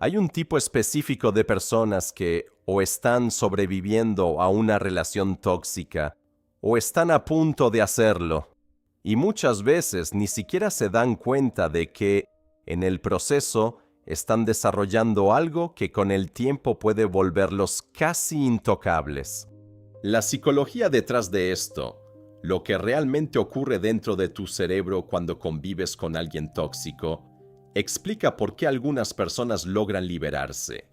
Hay un tipo específico de personas que o están sobreviviendo a una relación tóxica o están a punto de hacerlo. Y muchas veces ni siquiera se dan cuenta de que, en el proceso, están desarrollando algo que con el tiempo puede volverlos casi intocables. La psicología detrás de esto, lo que realmente ocurre dentro de tu cerebro cuando convives con alguien tóxico, explica por qué algunas personas logran liberarse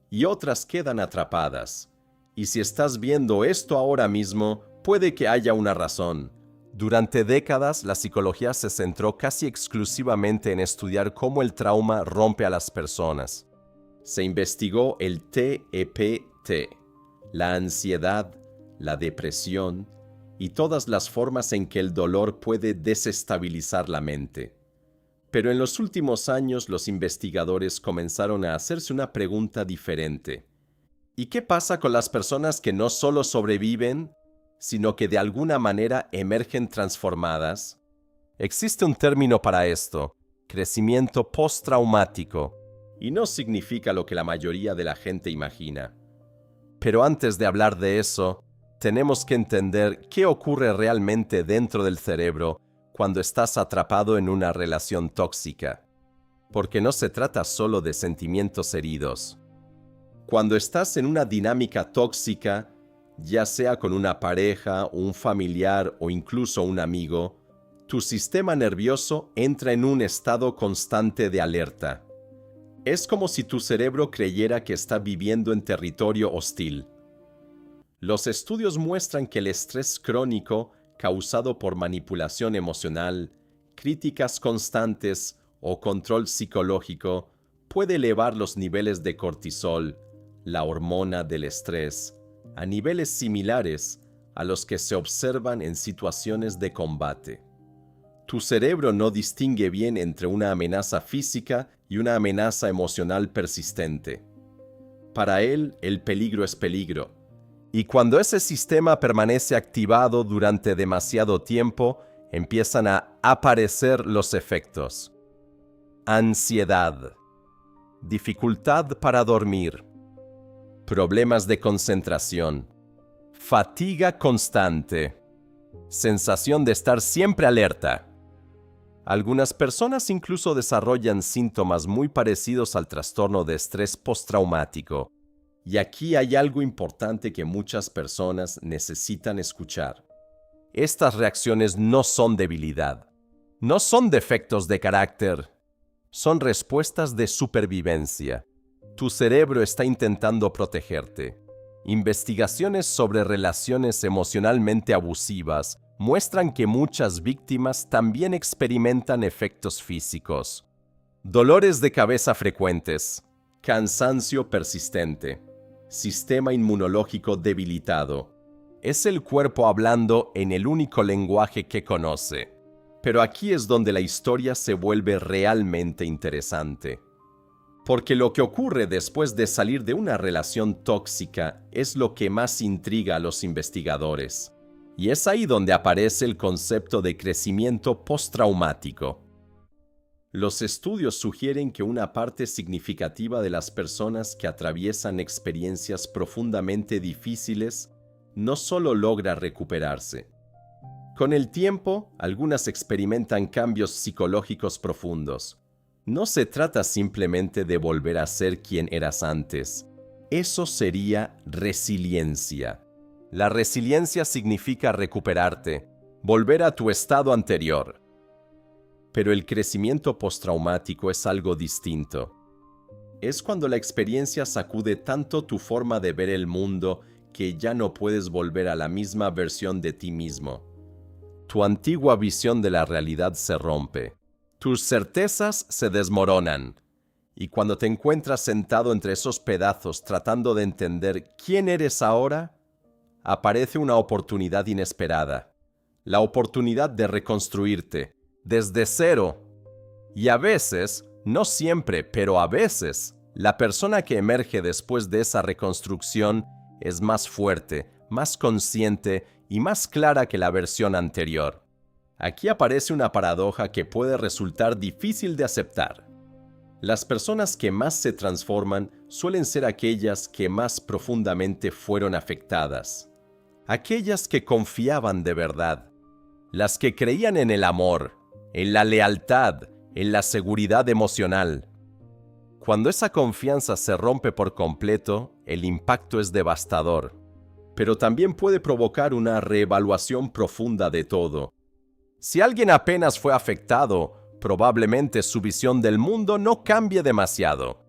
y otras quedan atrapadas. Y si estás viendo esto ahora mismo, puede que haya una razón. Durante décadas, la psicología se centró casi exclusivamente en estudiar cómo el trauma rompe a las personas. Se investigó el TEPT, la ansiedad, la depresión y todas las formas en que el dolor puede desestabilizar la mente. Pero en los últimos años los investigadores comenzaron a hacerse una pregunta diferente. ¿Y qué pasa con las personas que no solo sobreviven, sino que de alguna manera emergen transformadas? Existe un término para esto: crecimiento postraumático, y no significa lo que la mayoría de la gente imagina. Pero antes de hablar de eso, tenemos que entender qué ocurre realmente dentro del cerebro cuando estás atrapado en una relación tóxica. Porque no se trata solo de sentimientos heridos. Cuando estás en una dinámica tóxica, ya sea con una pareja, un familiar o incluso un amigo, tu sistema nervioso entra en un estado constante de alerta. Es como si tu cerebro creyera que está viviendo en territorio hostil. Los estudios muestran que el estrés crónico causado por manipulación emocional, críticas constantes o control psicológico puede elevar los niveles de cortisol, la hormona del estrés, a niveles similares a los que se observan en situaciones de combate. Tu cerebro no distingue bien entre una amenaza física y una amenaza emocional persistente. Para él, el peligro es peligro. Y cuando ese sistema permanece activado durante demasiado tiempo, empiezan a aparecer los efectos. Ansiedad, dificultad para dormir, problemas de concentración, fatiga constante, sensación de estar siempre alerta. Algunas personas incluso desarrollan síntomas muy parecidos al trastorno de estrés postraumático. Y aquí hay algo importante que muchas personas necesitan escuchar. Estas reacciones no son debilidad, no son defectos de carácter, son respuestas de supervivencia. Tu cerebro está intentando protegerte. Investigaciones sobre relaciones emocionalmente abusivas muestran que muchas víctimas también experimentan efectos físicos. Dolores de cabeza frecuentes, cansancio persistente, sistema inmunológico debilitado. Es el cuerpo hablando en el único lenguaje que conoce. Pero aquí es donde la historia se vuelve realmente interesante. Porque lo que ocurre después de salir de una relación tóxica es lo que más intriga a los investigadores. Y es ahí donde aparece el concepto de crecimiento postraumático. Los estudios sugieren que una parte significativa de las personas que atraviesan experiencias profundamente difíciles no solo logra recuperarse. Con el tiempo, algunas experimentan cambios psicológicos profundos. No se trata simplemente de volver a ser quien eras antes. Eso sería resiliencia. La resiliencia significa recuperarte, volver a tu estado anterior. Pero el crecimiento postraumático es algo distinto. Es cuando la experiencia sacude tanto tu forma de ver el mundo que ya no puedes volver a la misma versión de ti mismo. Tu antigua visión de la realidad se rompe. Tus certezas se desmoronan. Y cuando te encuentras sentado entre esos pedazos tratando de entender quién eres ahora, aparece una oportunidad inesperada. La oportunidad de reconstruirte desde cero. Y a veces, no siempre, pero a veces, la persona que emerge después de esa reconstrucción es más fuerte, más consciente y más clara que la versión anterior. Aquí aparece una paradoja que puede resultar difícil de aceptar. Las personas que más se transforman suelen ser aquellas que más profundamente fueron afectadas. Aquellas que confiaban de verdad. Las que creían en el amor, en la lealtad, en la seguridad emocional. Cuando esa confianza se rompe por completo, el impacto es devastador. Pero también puede provocar una reevaluación profunda de todo. Si alguien apenas fue afectado, probablemente su visión del mundo no cambie demasiado.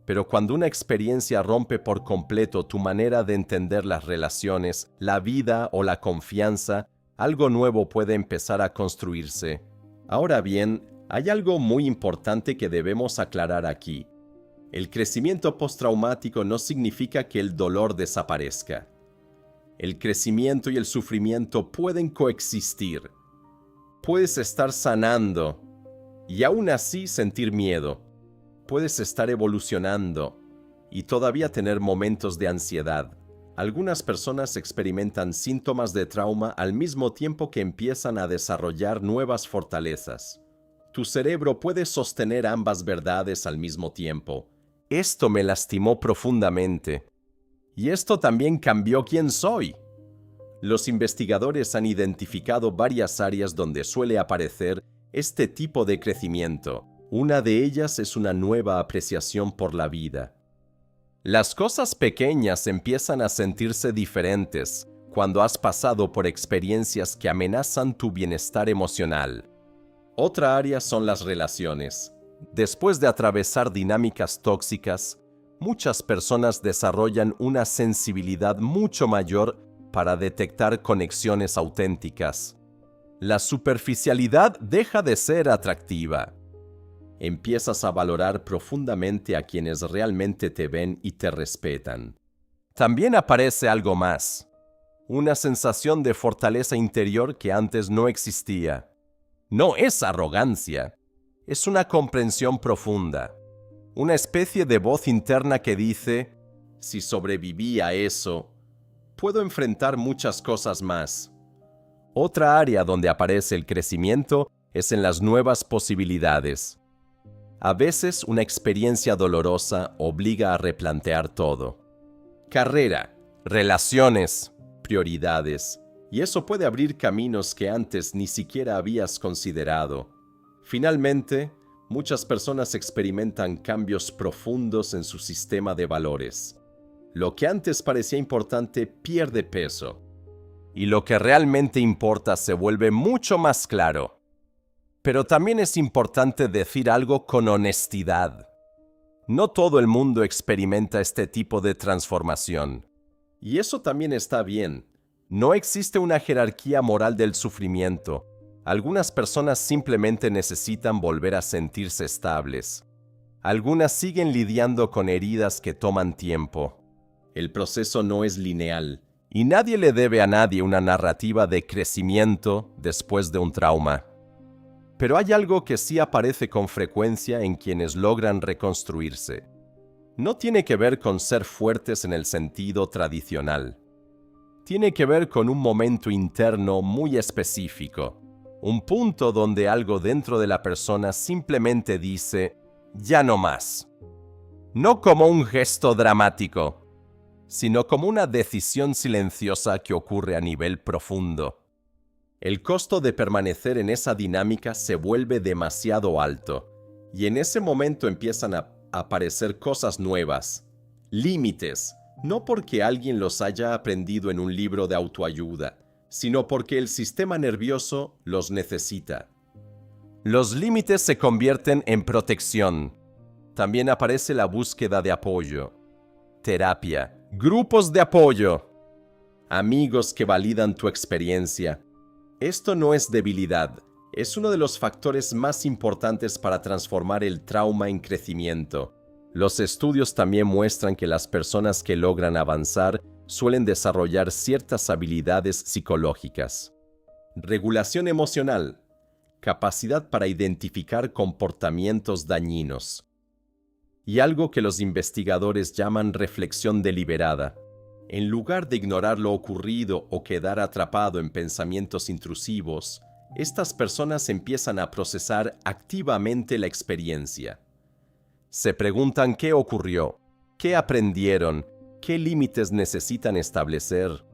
Pero cuando una experiencia rompe por completo tu manera de entender las relaciones, la vida o la confianza, algo nuevo puede empezar a construirse. Ahora bien, hay algo muy importante que debemos aclarar aquí. El crecimiento postraumático no significa que el dolor desaparezca. El crecimiento y el sufrimiento pueden coexistir. Puedes estar sanando y aún así sentir miedo. Puedes estar evolucionando y todavía tener momentos de ansiedad. Algunas personas experimentan síntomas de trauma al mismo tiempo que empiezan a desarrollar nuevas fortalezas. Tu cerebro puede sostener ambas verdades al mismo tiempo. Esto me lastimó profundamente. Y esto también cambió quién soy. Los investigadores han identificado varias áreas donde suele aparecer este tipo de crecimiento. Una de ellas es una nueva apreciación por la vida. Las cosas pequeñas empiezan a sentirse diferentes cuando has pasado por experiencias que amenazan tu bienestar emocional. Otra área son las relaciones. Después de atravesar dinámicas tóxicas, muchas personas desarrollan una sensibilidad mucho mayor para detectar conexiones auténticas. La superficialidad deja de ser atractiva. Empiezas a valorar profundamente a quienes realmente te ven y te respetan. También aparece algo más, una sensación de fortaleza interior que antes no existía. No es arrogancia, es una comprensión profunda, una especie de voz interna que dice, si sobreviví a eso, puedo enfrentar muchas cosas más. Otra área donde aparece el crecimiento es en las nuevas posibilidades. A veces una experiencia dolorosa obliga a replantear todo. Carrera, relaciones, prioridades, y eso puede abrir caminos que antes ni siquiera habías considerado. Finalmente, muchas personas experimentan cambios profundos en su sistema de valores. Lo que antes parecía importante pierde peso, y lo que realmente importa se vuelve mucho más claro. Pero también es importante decir algo con honestidad. No todo el mundo experimenta este tipo de transformación. Y eso también está bien. No existe una jerarquía moral del sufrimiento. Algunas personas simplemente necesitan volver a sentirse estables. Algunas siguen lidiando con heridas que toman tiempo. El proceso no es lineal, y nadie le debe a nadie una narrativa de crecimiento después de un trauma. Pero hay algo que sí aparece con frecuencia en quienes logran reconstruirse. No tiene que ver con ser fuertes en el sentido tradicional. Tiene que ver con un momento interno muy específico, un punto donde algo dentro de la persona simplemente dice, ya no más. No como un gesto dramático, sino como una decisión silenciosa que ocurre a nivel profundo. El costo de permanecer en esa dinámica se vuelve demasiado alto, y en ese momento empiezan a aparecer cosas nuevas, límites, no porque alguien los haya aprendido en un libro de autoayuda, sino porque el sistema nervioso los necesita. Los límites se convierten en protección. También aparece la búsqueda de apoyo, terapia, grupos de apoyo, amigos que validan tu experiencia. Esto no es debilidad, es uno de los factores más importantes para transformar el trauma en crecimiento. Los estudios también muestran que las personas que logran avanzar suelen desarrollar ciertas habilidades psicológicas. Regulación emocional, capacidad para identificar comportamientos dañinos. Y algo que los investigadores llaman reflexión deliberada. En lugar de ignorar lo ocurrido o quedar atrapado en pensamientos intrusivos, estas personas empiezan a procesar activamente la experiencia. Se preguntan qué ocurrió, qué aprendieron, qué límites necesitan establecer.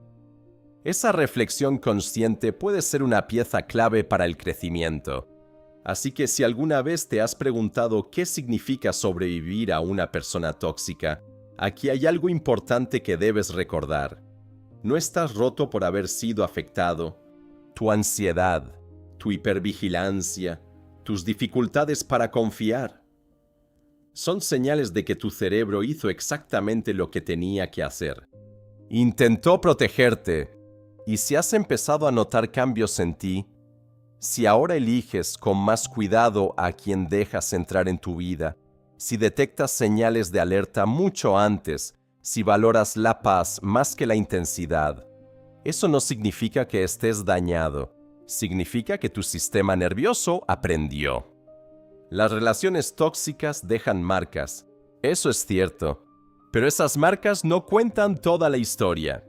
Esa reflexión consciente puede ser una pieza clave para el crecimiento. Así que si alguna vez te has preguntado qué significa sobrevivir a una persona tóxica, aquí hay algo importante que debes recordar. No estás roto por haber sido afectado. Tu ansiedad, tu hipervigilancia, tus dificultades para confiar, son señales de que tu cerebro hizo exactamente lo que tenía que hacer. Intentó protegerte, y si has empezado a notar cambios en ti, si ahora eliges con más cuidado a quien dejas entrar en tu vida, si detectas señales de alerta mucho antes, si valoras la paz más que la intensidad, eso no significa que estés dañado, significa que tu sistema nervioso aprendió. Las relaciones tóxicas dejan marcas, eso es cierto, pero esas marcas no cuentan toda la historia.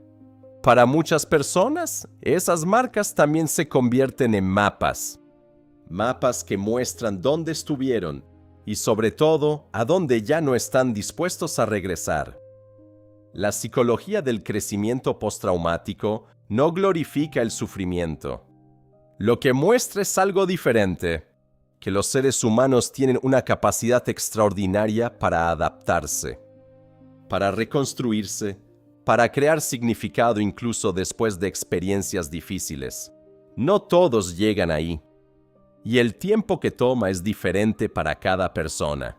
Para muchas personas, esas marcas también se convierten en mapas. Mapas que muestran dónde estuvieron y sobre todo a dónde ya no están dispuestos a regresar. La psicología del crecimiento postraumático no glorifica el sufrimiento. Lo que muestra es algo diferente, que los seres humanos tienen una capacidad extraordinaria para adaptarse, para reconstruirse, para crear significado incluso después de experiencias difíciles. No todos llegan ahí, y el tiempo que toma es diferente para cada persona.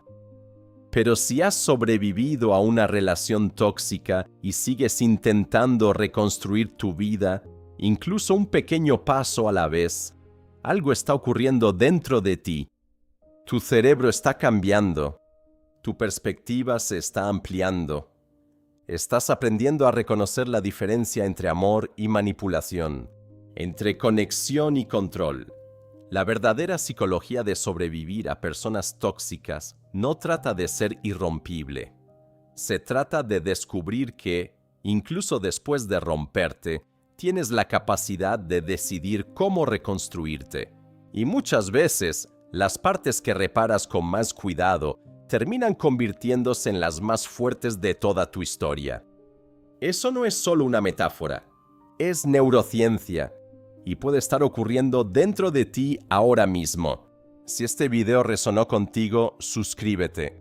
Pero si has sobrevivido a una relación tóxica y sigues intentando reconstruir tu vida, incluso un pequeño paso a la vez, algo está ocurriendo dentro de ti. Tu cerebro está cambiando, tu perspectiva se está ampliando. Estás aprendiendo a reconocer la diferencia entre amor y manipulación, entre conexión y control. La verdadera psicología de sobrevivir a personas tóxicas no trata de ser irrompible. Se trata de descubrir que, incluso después de romperte, tienes la capacidad de decidir cómo reconstruirte. Y muchas veces, las partes que reparas con más cuidado terminan convirtiéndose en las más fuertes de toda tu historia. Eso no es solo una metáfora, es neurociencia y puede estar ocurriendo dentro de ti ahora mismo. Si este video resonó contigo, suscríbete.